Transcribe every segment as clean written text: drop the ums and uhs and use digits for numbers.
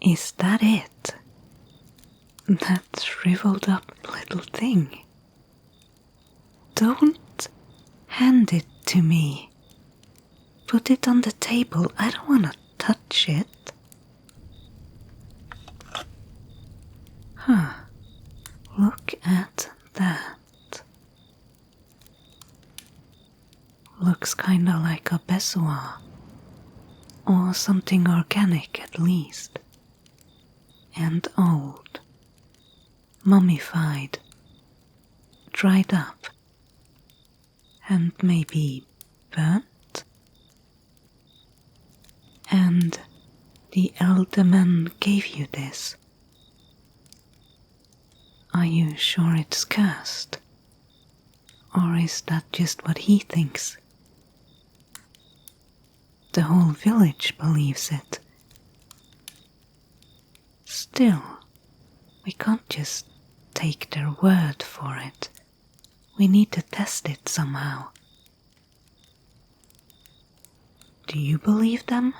Is that it? That shriveled up little thing? Don't hand it to me. Put it on the table. I don't want to touch it. Huh. Look at that. Looks kinda like a bezoar. Or something organic at least. And old. Mummified. Dried up. And maybe burnt? And the elder man gave you this. Are you sure it's cursed? Or is that just what he thinks? The whole village believes it. Still, we can't just take their word for it. We need to test it somehow. Do you believe them?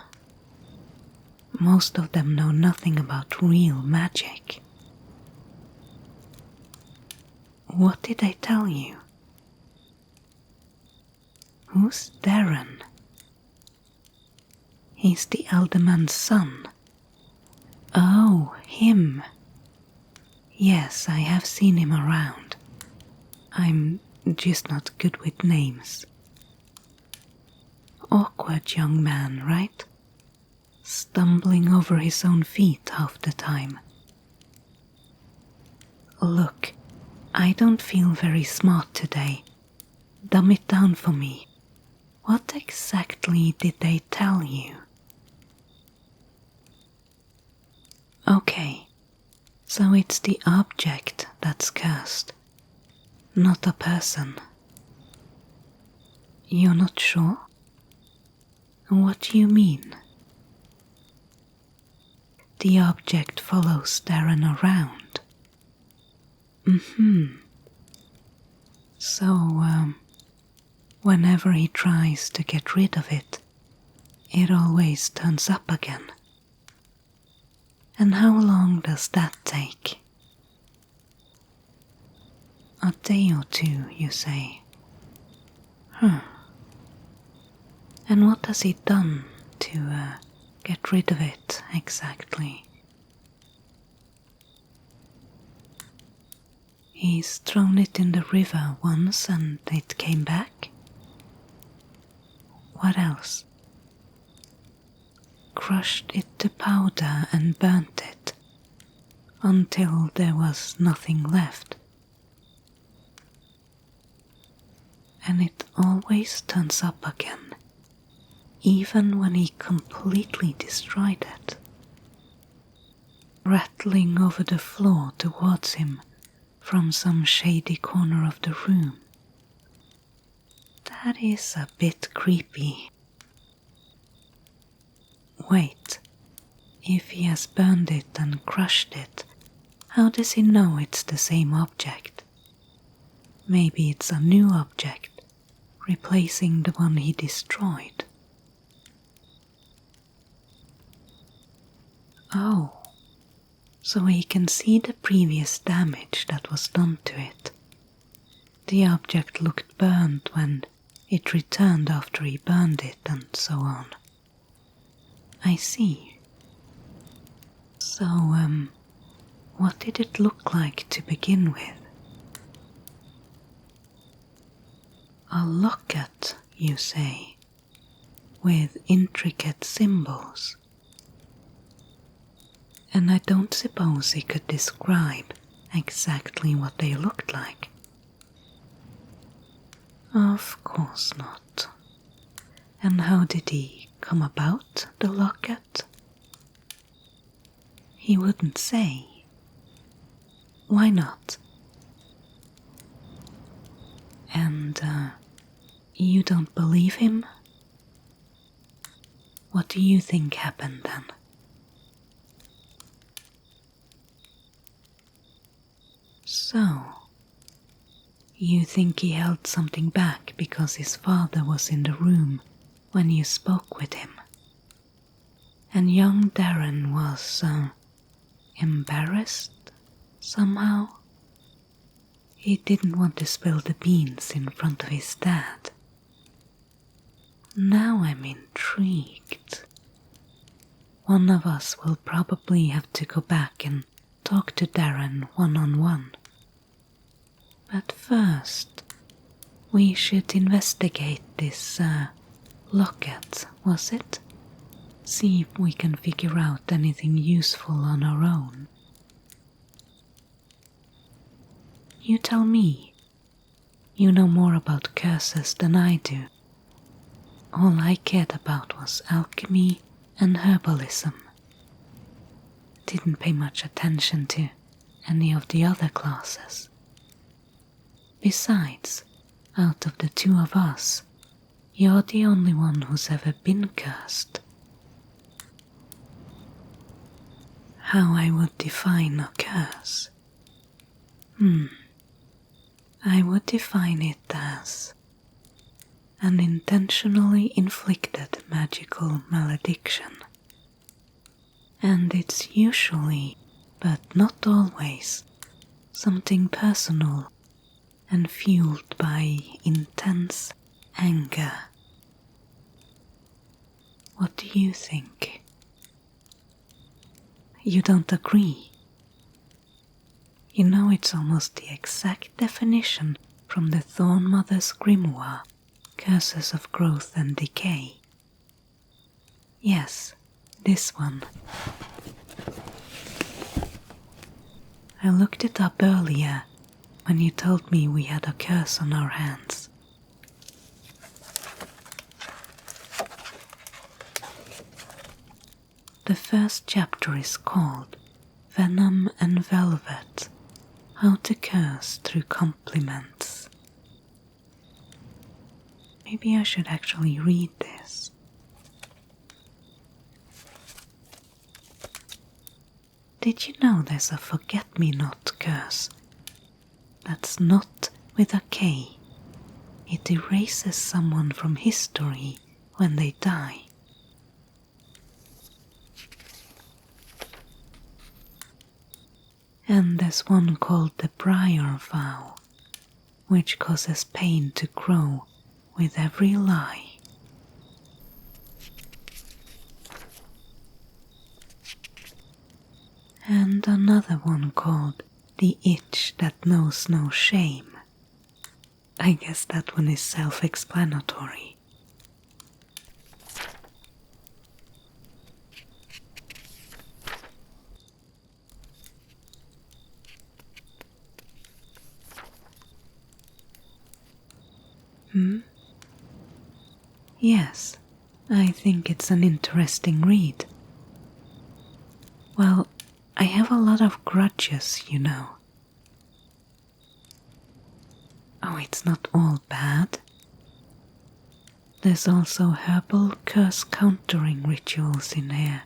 Most of them know nothing about real magic. What did they tell you? Who's Darren? He's the alderman's son. Oh, him. Yes, I have seen him around. I'm just not good with names. Awkward young man, right? Stumbling over his own feet half the time. Look, I don't feel very smart today. Dumb it down for me. What exactly did they tell you? Okay, so it's the object that's cursed, not a person. You're not sure? What do you mean? The object follows Darren around. So, whenever he tries to get rid of it, it always turns up again. And how long does that take? A day or two, you say? And what has he done to get rid of it exactly? He's thrown it in the river once and it came back? What else? Crushed it to powder and burnt it until there was nothing left. And it always turns up again, even when he completely destroyed it, rattling over the floor towards him from some shady corner of the room. That is a bit creepy. Wait, if he has burned it and crushed it, how does he know it's the same object? Maybe it's a new object, replacing the one he destroyed. Oh, so he can see the previous damage that was done to it. The object looked burned when it returned after he burned it and so on. I see. So, what did it look like to begin with? A locket, you say, with intricate symbols. And I don't suppose he could describe exactly what they looked like. Of course not. And how did he come about the locket? He wouldn't say. Why not? And, you don't believe him? What do you think happened then? So, you think he held something back because his father was in the room when you spoke with him? And young Darren was, embarrassed somehow. He didn't want to spill the beans in front of his dad. Now I'm intrigued. One of us will probably have to go back and talk to Darren one-on-one. But first, we should investigate this locket, was it? See if we can figure out anything useful on our own. You tell me. You know more about curses than I do. All I cared about was alchemy and herbalism. Didn't pay much attention to any of the other classes. Besides, out of the two of us, you're the only one who's ever been cursed. How I would define a curse? I would define it as an intentionally inflicted magical malediction. And it's usually, but not always, something personal and fueled by intense anger. What do you think? You don't agree? You know it's almost the exact definition from the Thorn Mother's grimoire, Curses of Growth and Decay. Yes, this one. I looked it up earlier when you told me we had a curse on our hands. The first chapter is called Venom and Velvet, How to Curse Through Compliments. Maybe I should actually read this. Did you know there's a forget-me-not curse? That's not with a K. It erases someone from history when they die. And there's one called the Briar Vow, which causes pain to grow with every lie. And another one called the Itch That Knows No Shame. I guess that one is self-explanatory. Yes, I think it's an interesting read. Well, I have a lot of grudges, you know. Oh, it's not all bad. There's also herbal curse countering rituals in here,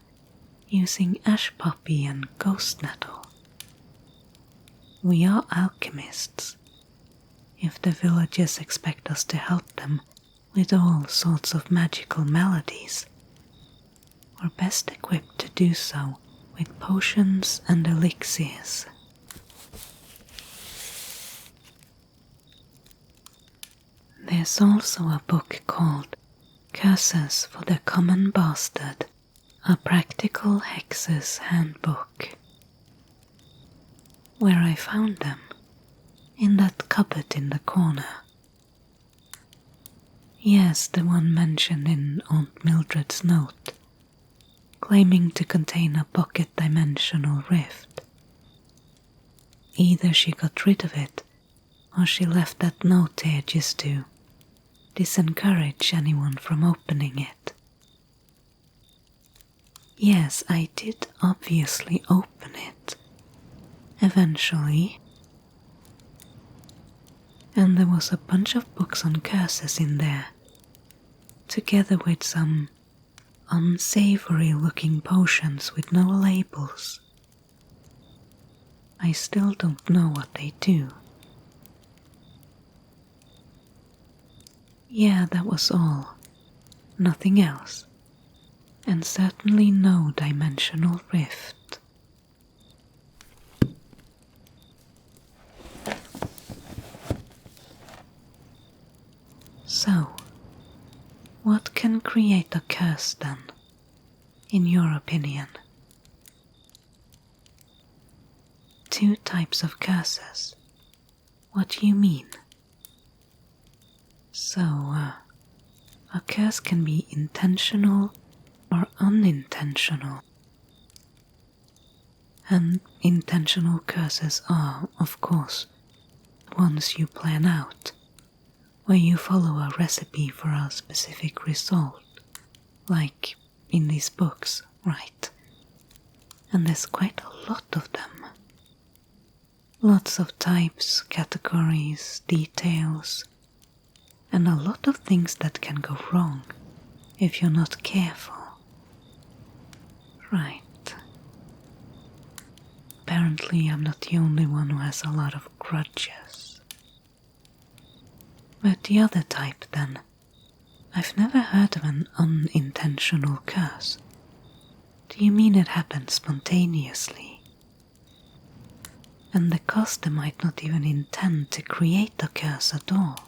using ash poppy and ghost nettle. We are alchemists. If the villagers expect us to help them with all sorts of magical melodies, we're best equipped to do so with potions and elixirs. There's also a book called Curses for the Common Bastard, a practical hexer's handbook. Where I found them, in that cupboard in the corner. Yes, the one mentioned in Aunt Mildred's note, claiming to contain a pocket-dimensional rift. Either she got rid of it, or she left that note here just to disencourage anyone from opening it. Yes, I did obviously open it, eventually. And there was a bunch of books on curses in there, together with some unsavory-looking potions with no labels. I still don't know what they do. Yeah, that was all. Nothing else. And certainly no dimensional rift. curse then, in your opinion? 2 types of curses. What do you mean? So, a curse can be intentional or unintentional. And intentional curses are, of course, the ones you plan out, where you follow a recipe for a specific result, like in these books, right? And there's quite a lot of them. Lots of types, categories, details, and a lot of things that can go wrong if you're not careful. Right. Apparently I'm not the only one who has a lot of grudges. But the other type then, I've never heard of an unintentional curse. Do you mean it happened spontaneously? And the caster might not even intend to create the curse at all.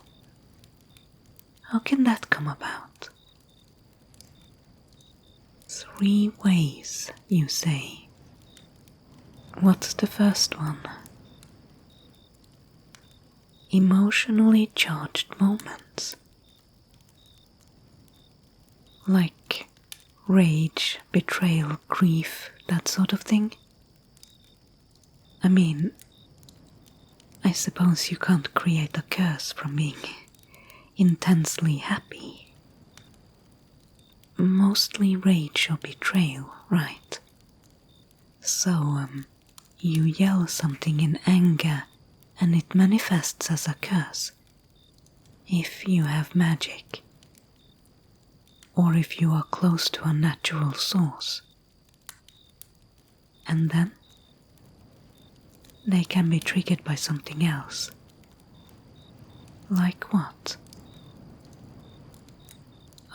How can that come about? 3 ways, you say. What's the first one? Emotionally charged moments. Like rage, betrayal, grief, that sort of thing? I mean, I suppose you can't create a curse from being intensely happy. Mostly rage or betrayal, right? So, you yell something in anger and it manifests as a curse. If you have magic. Or if you are close to a natural source. And then they can be triggered by something else. Like what?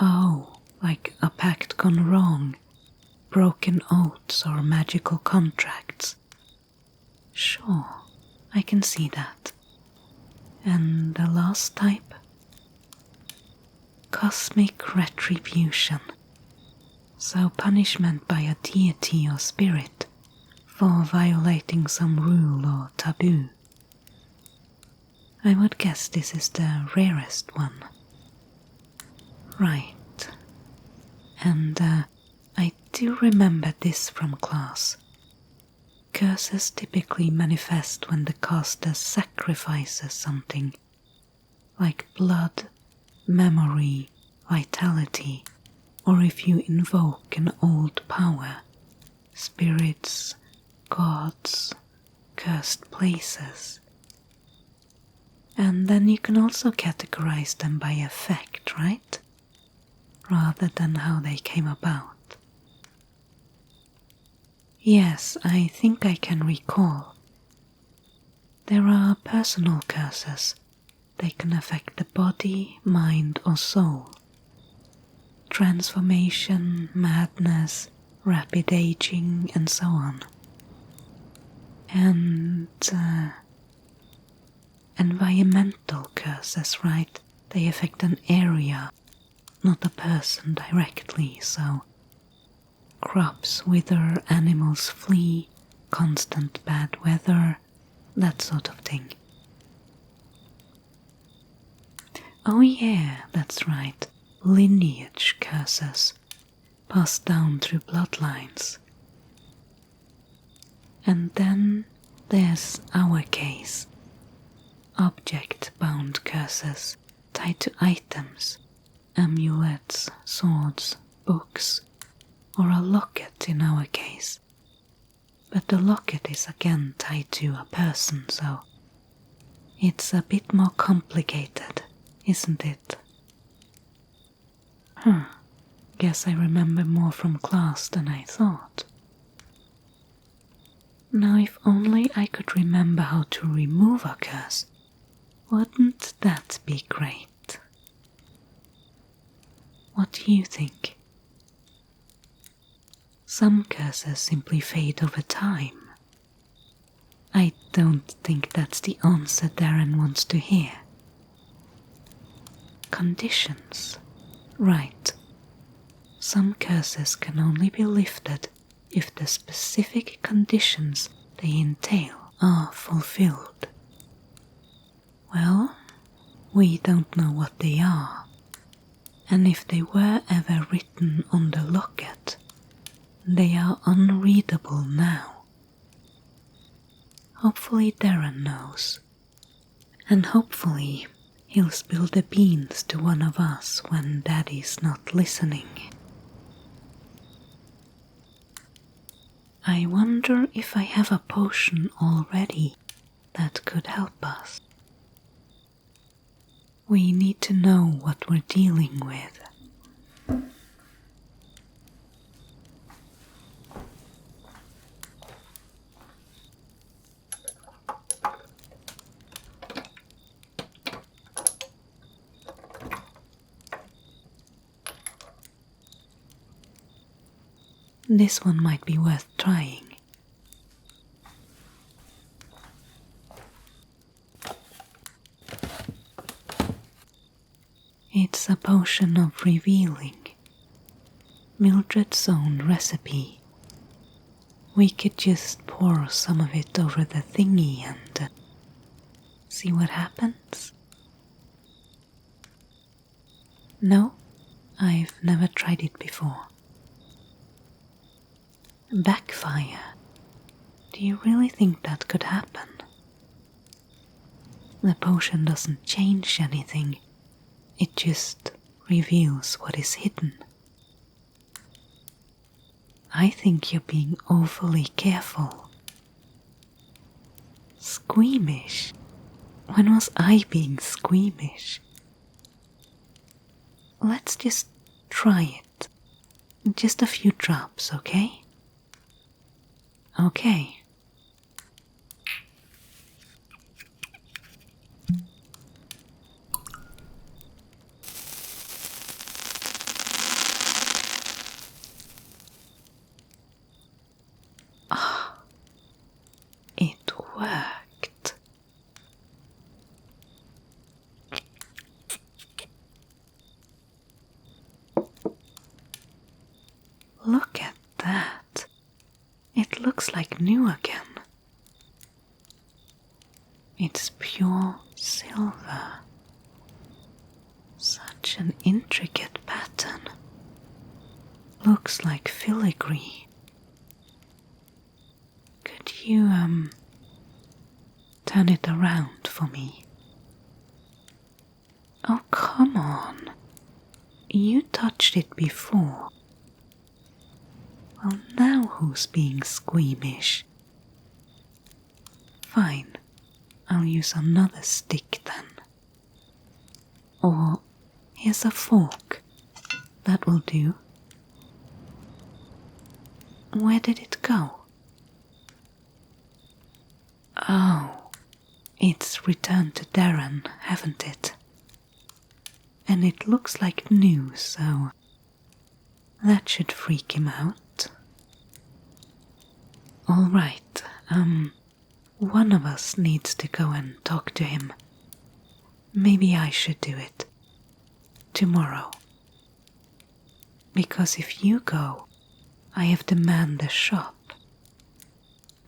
Oh, like a pact gone wrong, broken oaths or magical contracts. Sure, I can see that. And the last type? Cosmic retribution. So punishment by a deity or spirit for violating some rule or taboo. I would guess this is the rarest one. Right. And I do remember this from class. Curses typically manifest when the caster sacrifices something, like blood, memory, vitality, or if you invoke an old power, spirits, gods, cursed places. And then you can also categorize them by effect, right? Rather than how they came about. Yes, I think I can recall. There are personal curses. They can affect the body, mind, or soul. Transformation, madness, rapid aging, and so on. And environmental curses, right? They affect an area, not a person directly, so crops wither, animals flee, constant bad weather, that sort of thing. Oh yeah, that's right, lineage curses, passed down through bloodlines. And then there's our case. Object-bound curses tied to items, amulets, swords, books, or a locket in our case. But the locket is again tied to a person, so it's a bit more complicated, isn't it? Guess I remember more from class than I thought. Now if only I could remember how to remove a curse, wouldn't that be great? What do you think? Some curses simply fade over time. I don't think that's the answer Darren wants to hear. Conditions. Right. some curses can only be lifted if the specific conditions they entail are fulfilled. Well, we don't know what they are, and if they were ever written on the locket, they are unreadable now. Hopefully Darren knows, and hopefully he'll spill the beans to one of us when Daddy's not listening. I wonder if I have a potion already that could help us. We need to know what we're dealing with. This one might be worth trying. It's a potion of revealing. Mildred's own recipe. We could just pour some of it over the thingy and see what happens. No, I've never tried it before. Backfire. Do you really think that could happen? The potion doesn't change anything, it just reveals what is hidden. I think you're being overly careful. Squeamish? When was I being squeamish? Let's just try it. Just a few drops, okay? Okay. It worked. Look at that. It looks like new again. It's pure silver. Such an intricate pattern. Looks like filigree. Could you, turn it around for me? Oh, come on. You touched it before. Well, now who's being squeamish? Fine, I'll use another stick then. Or here's a fork. That will do. Where did it go? Oh, it's returned to Darren, haven't it? And it looks like new, so that should freak him out. Alright, one of us needs to go and talk to him. Maybe I should do it. Tomorrow. Because if you go, I have to man the shop.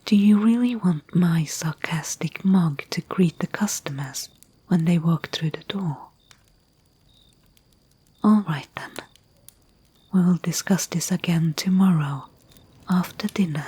Do you really want my sarcastic mug to greet the customers when they walk through the door? Alright then. We'll discuss this again tomorrow, after dinner.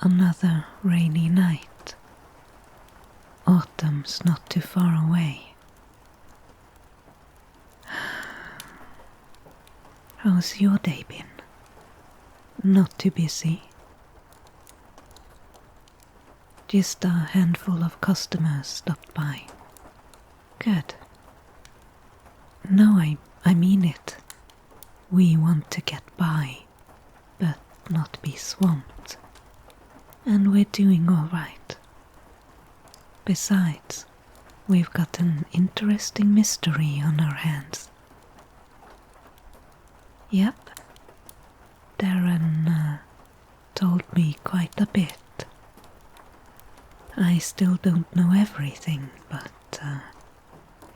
Another rainy night. Autumn's not too far away. How's your day been? Not too busy? Just a handful of customers stopped by. Good. No, I mean it. We want to get by, but not be swamped. And we're doing all right. Besides, we've got an interesting mystery on our hands. Yep. Darren told me quite a bit. I still don't know everything, but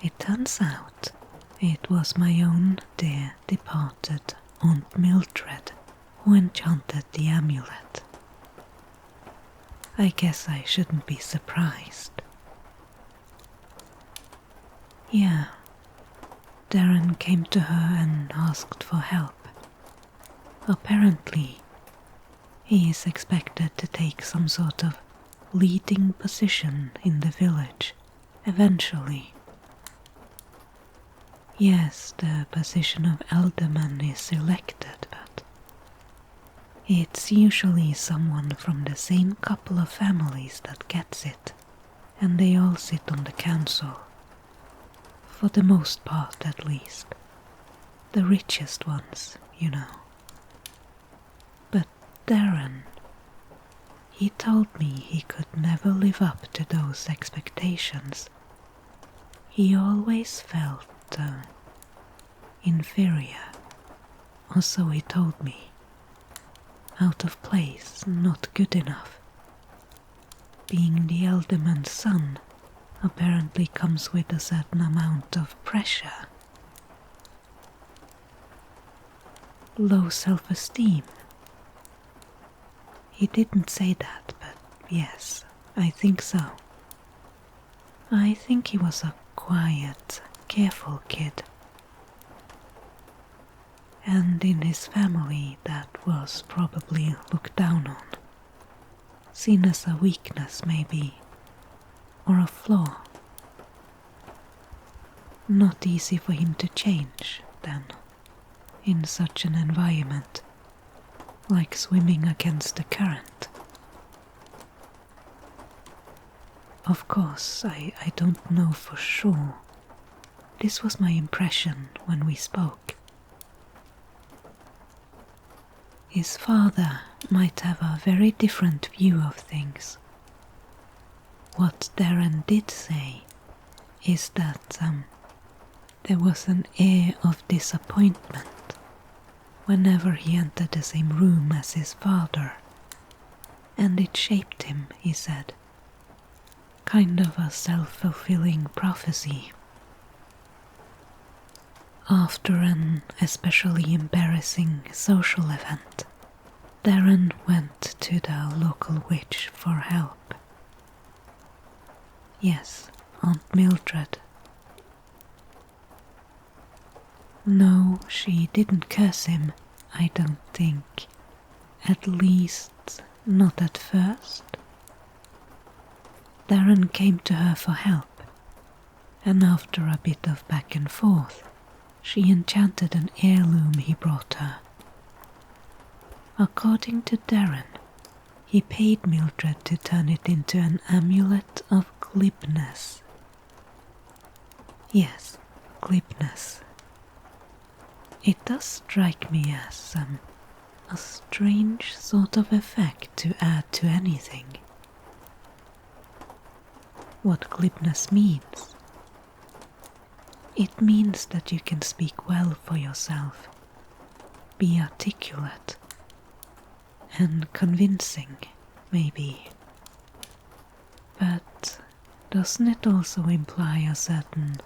it turns out it was my own dear departed Aunt Mildred who enchanted the amulet. I guess I shouldn't be surprised. Yeah, Darren came to her and asked for help. Apparently, he is expected to take some sort of leading position in the village, eventually. Yes, the position of alderman is elected, but it's usually someone from the same couple of families that gets it, and they all sit on the council. For the most part, at least. The richest ones, you know. But Darren, he told me he could never live up to those expectations. He always felt inferior, or so he told me. Out of place, not good enough. Being the alderman's son apparently comes with a certain amount of pressure. Low self-esteem. He didn't say that, but yes, I think so. I think he was a quiet, careful kid. And in his family that was probably looked down on. Seen as a weakness maybe, or a flaw. Not easy for him to change, then, in such an environment, like swimming against the current. Of course, I don't know for sure. This was my impression when we spoke. His father might have a very different view of things. What Darren did say is that there was an air of disappointment whenever he entered the same room as his father, and it shaped him, he said. Kind of a self-fulfilling prophecy. After an especially embarrassing social event, Darren went to the local witch for help. Yes, Aunt Mildred. No, she didn't curse him, I don't think. At least, not at first. Darren came to her for help, and after a bit of back and forth, she enchanted an heirloom he brought her. According to Darren, he paid Mildred to turn it into an amulet of glibness. Yes, glibness. It does strike me as a strange sort of effect to add to anything. What glibness means? It means that you can speak well for yourself, be articulate, and convincing, maybe. But doesn't it also imply a certain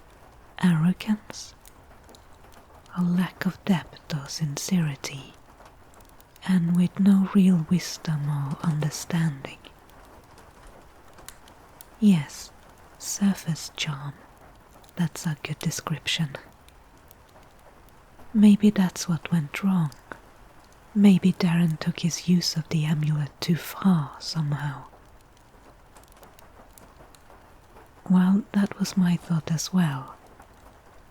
arrogance? A lack of depth or sincerity, and with no real wisdom or understanding. Yes, surface charm. That's a good description. Maybe that's what went wrong. Maybe Darren took his use of the amulet too far somehow. Well, that was my thought as well.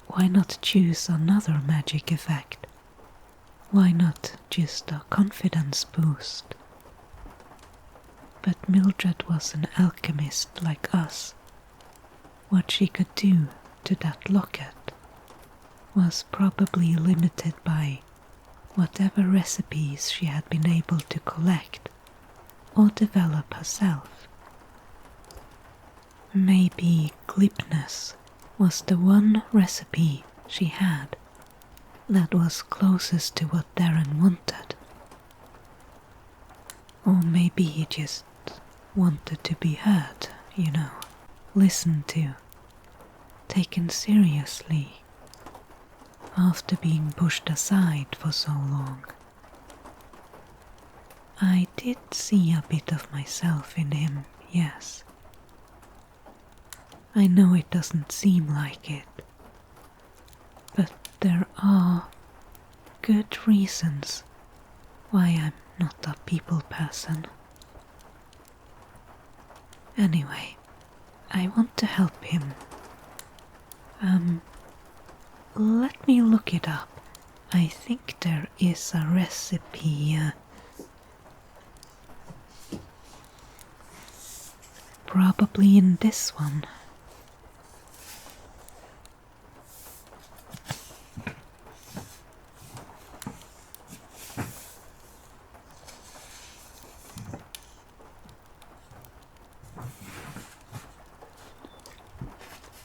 Why not choose another magic effect? Why not just a confidence boost? But Mildred was an alchemist like us. What she could do to that locket was probably limited by whatever recipes she had been able to collect or develop herself. Maybe glibness was the one recipe she had that was closest to what Darren wanted. Or maybe he just wanted to be heard, listened to, taken seriously, after being pushed aside for so long. I did see a bit of myself in him, yes. I know it doesn't seem like it, but there are good reasons why I'm not a people person. Anyway, I want to help him. Let me look it up. I think there is a recipe. Probably in this one.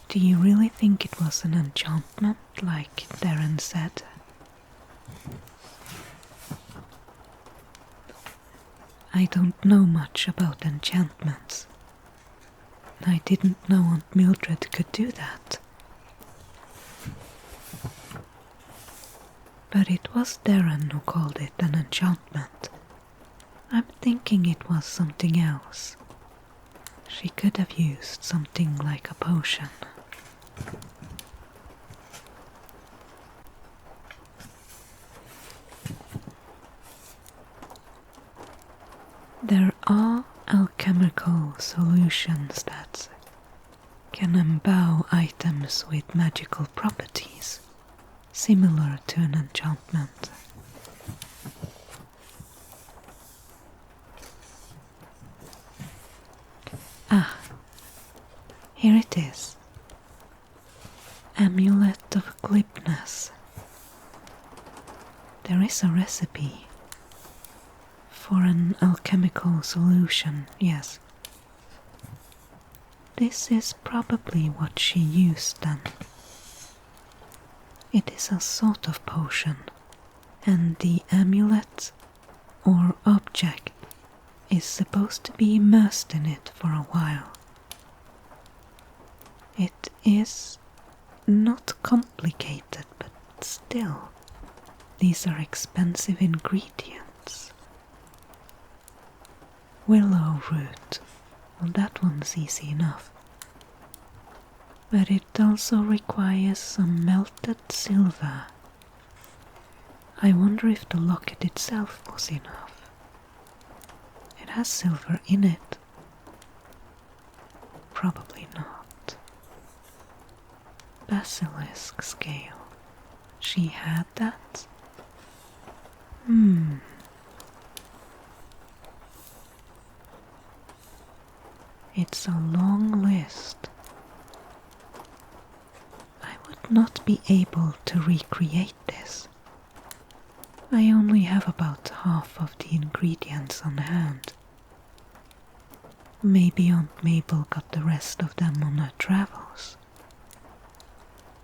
Do you really think it was an enchantment, like Darren said? I don't know much about enchantments. I didn't know Aunt Mildred could do that. But it was Darren who called it an enchantment. I'm thinking it was something else. She could have used something like a potion. There are alchemical solutions that can imbue items with magical properties, similar to an enchantment. Ah, here it is. Amulet of Glibness. There is a recipe for an alchemical solution, yes. This is probably what she used then. It is a sort of potion, and the amulet or object is supposed to be immersed in it for a while. It is not complicated, but still, these are expensive ingredients. Willow root, well, that one's easy enough. But it also requires some melted silver. I wonder if the locket itself was enough. It has silver in it. Probably not. Basilisk scale. She had that? It's a long list. I would not be able to recreate this. I only have about half of the ingredients on hand. Maybe Aunt Mabel got the rest of them on her travels.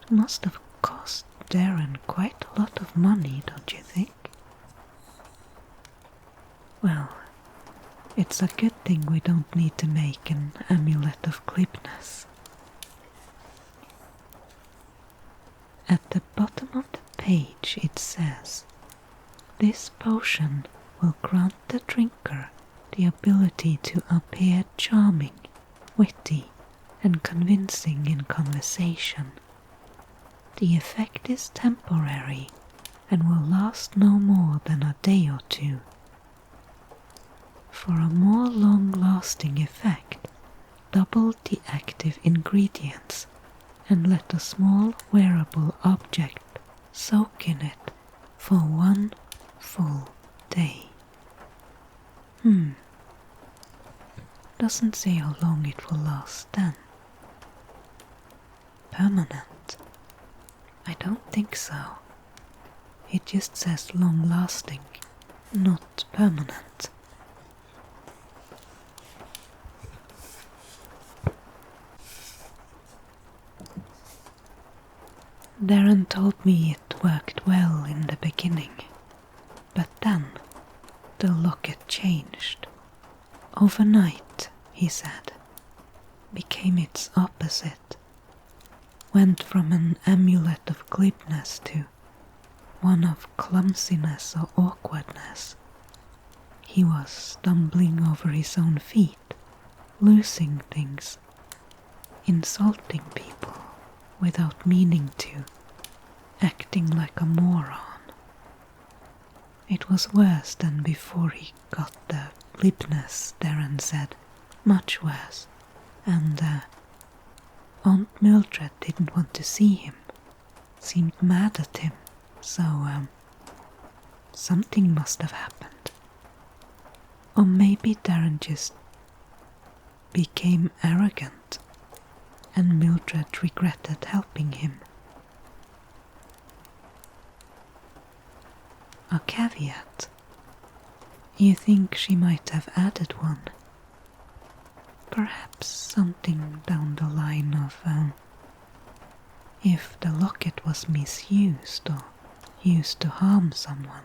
It must have cost Darren quite a lot of money, don't you think? Well, it's a good thing we don't need to make an amulet of glibness. At the bottom of the page it says, "This potion will grant the drinker the ability to appear charming, witty, and convincing in conversation. The effect is temporary and will last no more than a day or two. For a more long-lasting effect, double the active ingredients and let a small wearable object soak in it for 1 full day. Doesn't say how long it will last then. Permanent? I don't think so. It just says long-lasting, not permanent. Darren told me it worked well in the beginning, but then the locket changed. Overnight, he said, became its opposite. Went from an amulet of glibness to one of clumsiness or awkwardness. He was stumbling over his own feet, losing things, insulting people without meaning to, acting like a moron. It was worse than before he got the glibness, Darren said, much worse, and Aunt Mildred didn't want to see him, seemed mad at him, so something must have happened. Or maybe Darren just became arrogant and Mildred regretted helping him. A caveat. You think she might have added one? Perhaps something down the line of, if the locket was misused or used to harm someone,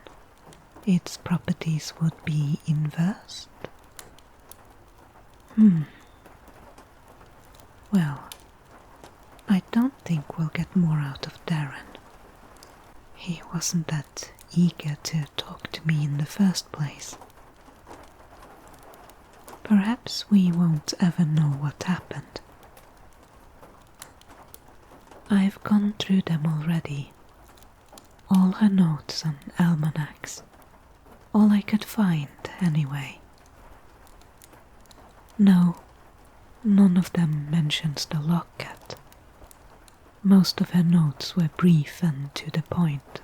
its properties would be inversed? Well, I don't think we'll get more out of Darren. He wasn't that eager to talk to me in the first place. Perhaps we won't ever know what happened. I've gone through them already. All her notes and almanacs. All I could find, anyway. No, none of them mentions the locket. Most of her notes were brief and to the point.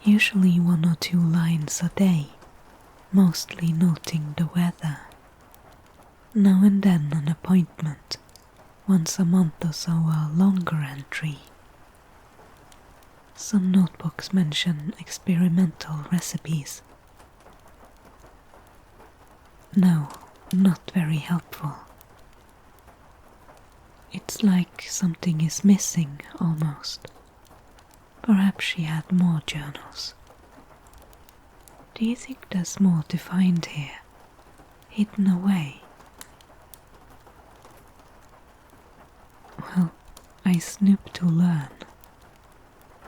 Usually 1 or 2 lines a day, mostly noting the weather. Now and then an appointment, once a month or so a longer entry. Some notebooks mention experimental recipes. No, not very helpful. It's like something is missing, almost. Perhaps she had more journals. Do you think there's more to find here, hidden away? Well, I snooped to learn,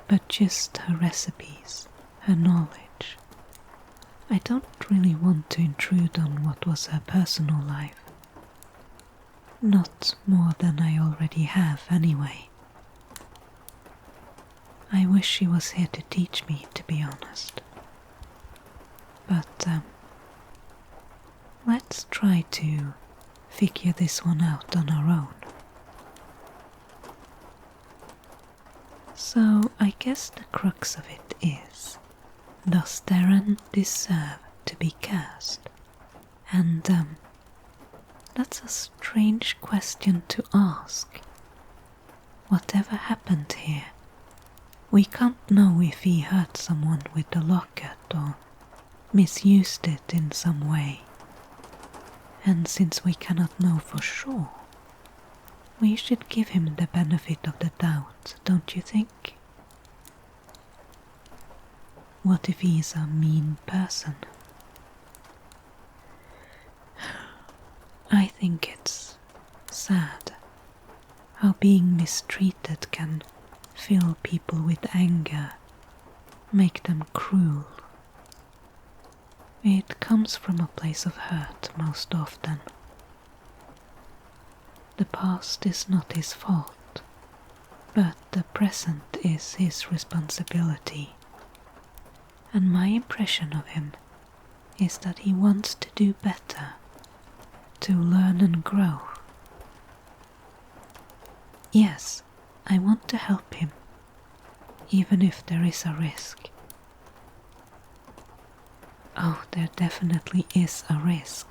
but just her recipes, her knowledge. I don't really want to intrude on what was her personal life. Not more than I already have, anyway. I wish she was here to teach me, to be honest. But, let's try to figure this one out on our own. So, I guess the crux of it is, does Darren deserve to be cursed? And, that's a strange question to ask. Whatever happened here, we can't know if he hurt someone with the locket or misused it in some way. And since we cannot know for sure, we should give him the benefit of the doubt, don't you think? What if he is a mean person? I think it's sad how being mistreated can fill people with anger, make them cruel. It comes from a place of hurt most often. The past is not his fault, but the present is his responsibility. And my impression of him is that he wants to do better, to learn and grow. Yes, I want to help him, even if there is a risk. Oh, there definitely is a risk.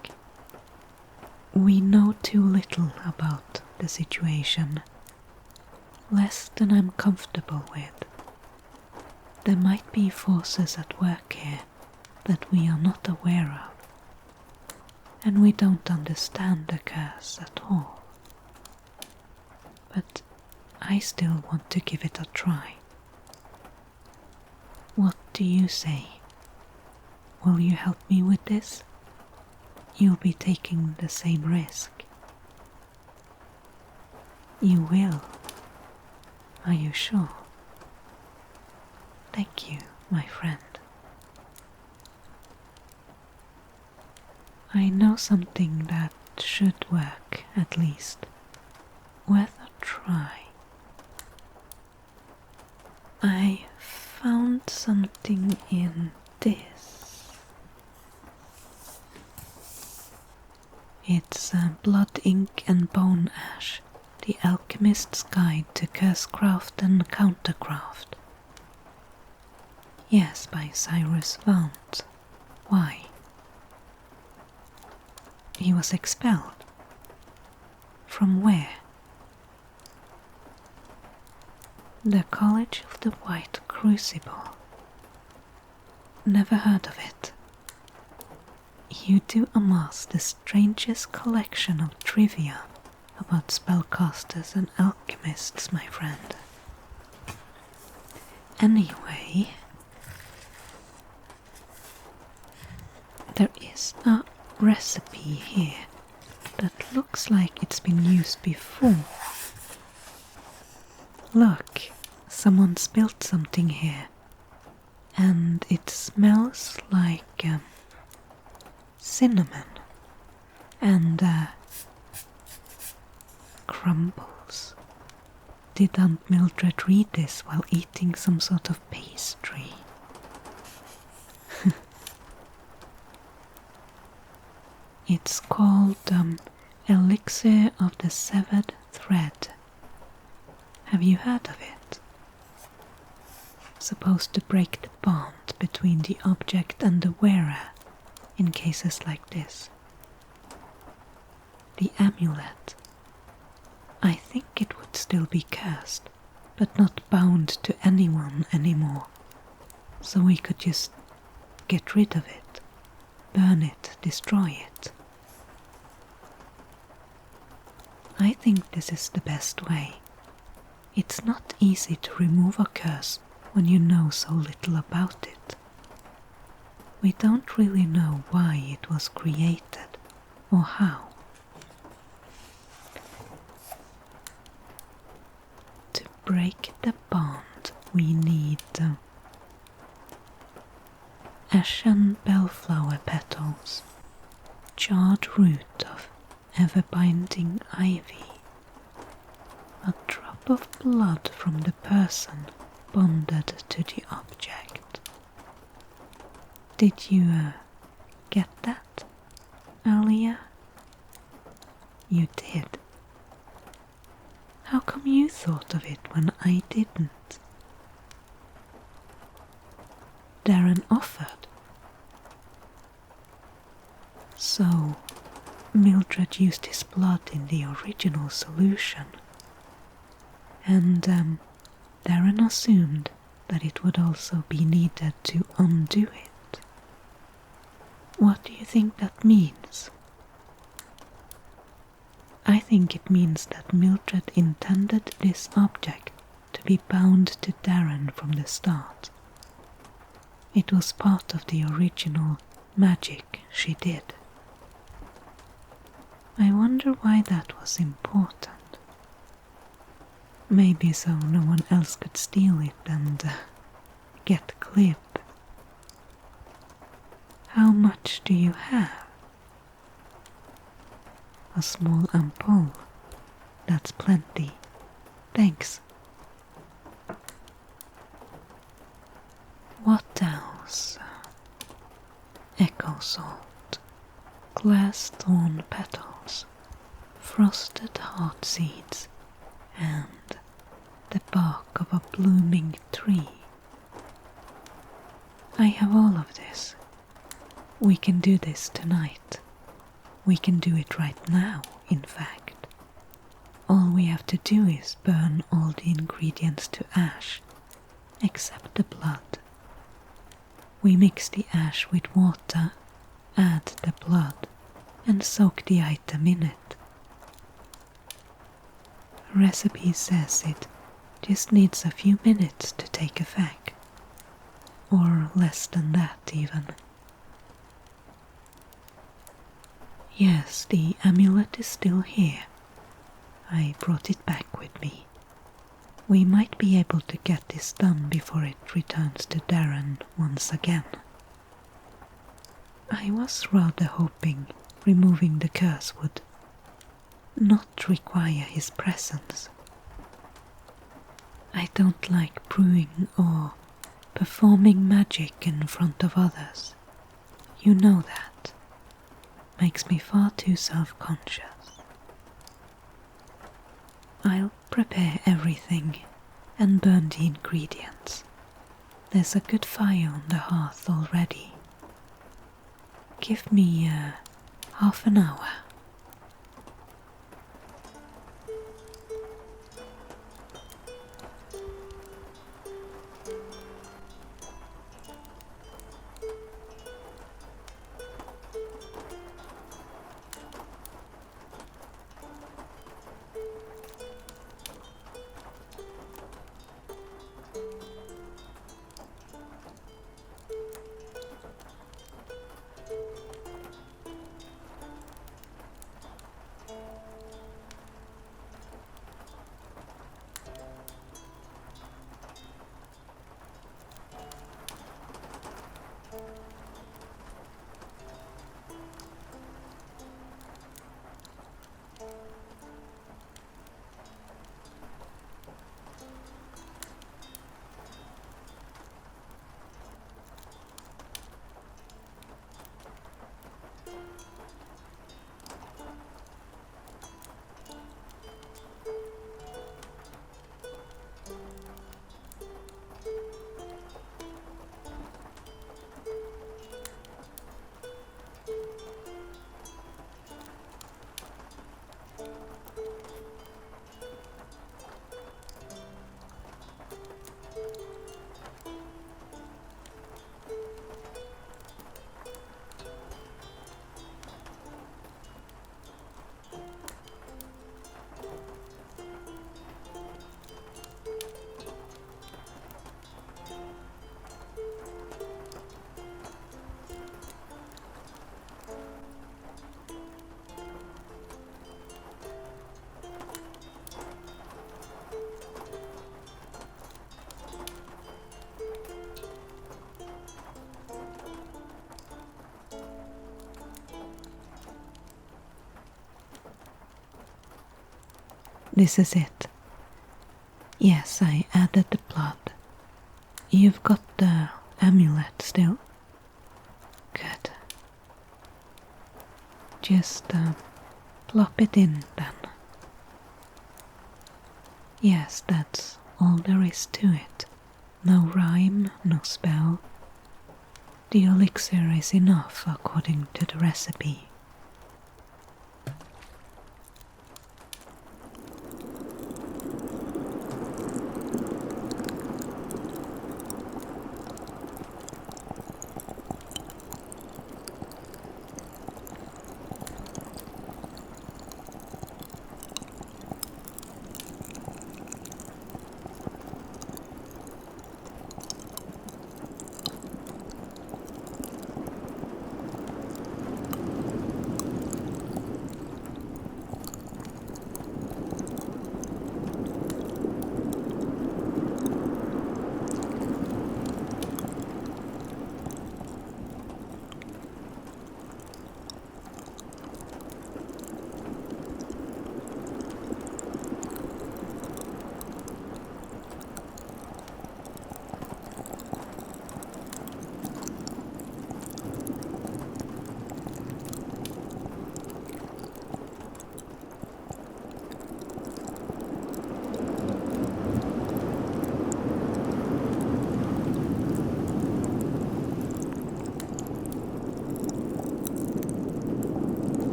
We know too little about the situation, less than I'm comfortable with. There might be forces at work here that we are not aware of, and we don't understand the curse at all. But I still want to give it a try. What do you say? Will you help me with this? You'll be taking the same risk. You will. Are you sure? Thank you, my friend. I know something that should work, at least. Worth a try. I found something in this. It's Blood, Ink and Bone Ash, the Alchemist's Guide to Cursecraft and Countercraft. Yes, by Cyrus Vaunt. Why? He was expelled. From where? The College of the White Crucible. Never heard of it. You do amass the strangest collection of trivia about spellcasters and alchemists, my friend. Anyway, there is a recipe here that looks like it's been used before. Look, someone spilled something here, and it smells like cinnamon and crumbles. Did Aunt Mildred read this while eating some sort of pastry? It's called Elixir of the Severed Thread. Have you heard of it? Supposed to break the bond between the object and the wearer in cases like this. The amulet. I think it would still be cursed, but not bound to anyone anymore. So we could just get rid of it, burn it, destroy it. I think this is the best way. It's not easy to remove a curse when you know so little about it. We don't really know why it was created or how. To break the bond, we need ashen bellflower petals, charred root of ever-binding ivy, a drop of blood from the person bonded to the object. Did you get that earlier? You did. How come you thought of it when I didn't? Darren offered. So, Mildred used his blood in the original solution, and Darren assumed that it would also be needed to undo it. What do you think that means? I think it means that Mildred intended this object to be bound to Darren from the start. It was part of the original magic she did. I wonder why that was important. Maybe so no one else could steal it and get clip. How much do you have? A small ampoule. That's plenty. Thanks. What else? Echo salt, glass thorn petals, frosted heart seeds, and the bark of a blooming tree. I have all of this. We can do this tonight. We can do it right now, in fact. All we have to do is burn all the ingredients to ash, except the blood. We mix the ash with water, add the blood, and soak the item in it. Recipe says it just needs a few minutes to take effect, or less than that even. Yes, the amulet is still here. I brought it back with me. We might be able to get this done before it returns to Darren once again. I was rather hoping removing the curse would not require his presence. I don't like brewing or performing magic in front of others. You know that. Makes me far too self-conscious. I'll prepare everything and burn the ingredients. There's a good fire on the hearth already. Give me half an hour. This is it. Yes, I added the blood. You've got the amulet still? Good. Just plop it in then. Yes, that's all there is to it. No rhyme, no spell. The elixir is enough according to the recipe.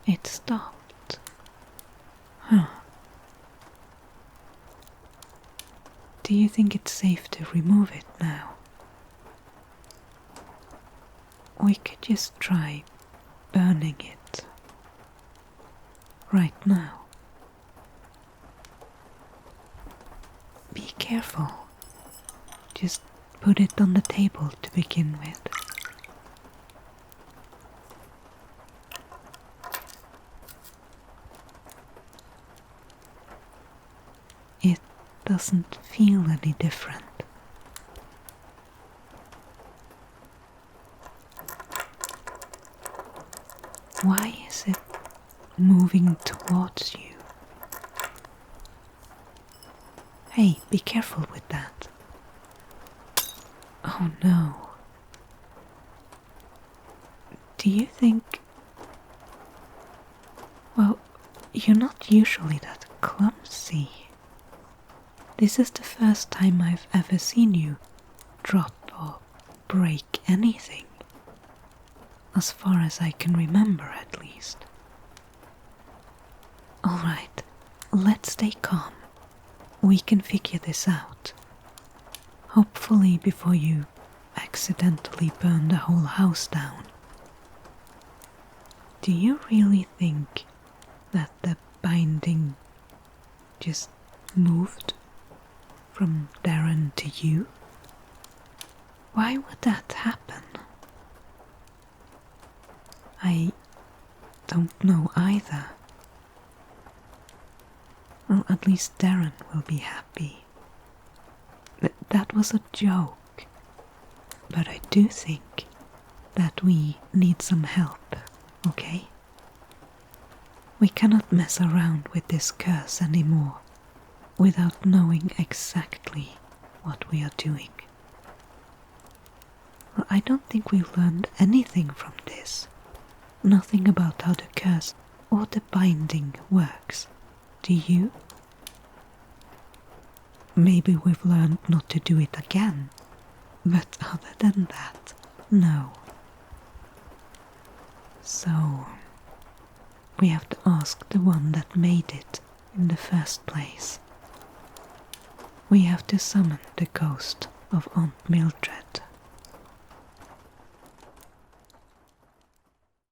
It stopped. Huh. Do you think it's safe to remove it now? We could just try burning it right now. Be careful. Just put it on the table to begin with. It doesn't feel any different. Why is it moving towards you? Hey, be careful with that. Oh no. Do you think... Well, you're not usually that clumsy. This is the first time I've ever seen you drop or break anything. As far as I can remember, at least. Alright, let's stay calm. We can figure this out. Hopefully before you accidentally burn the whole house down. Do you really think that the binding just moved from Darren to you? Why would that happen? I don't know either. Well, at least Darren will be happy. That was a joke. But I do think that we need some help, okay? We cannot mess around with this curse anymore without knowing exactly what we are doing. Well, I don't think we've learned anything from this. Nothing about how the curse or the binding works. Do you? Maybe we've learned not to do it again, but other than that, no. So, we have to ask the one that made it in the first place. We have to summon the ghost of Aunt Mildred.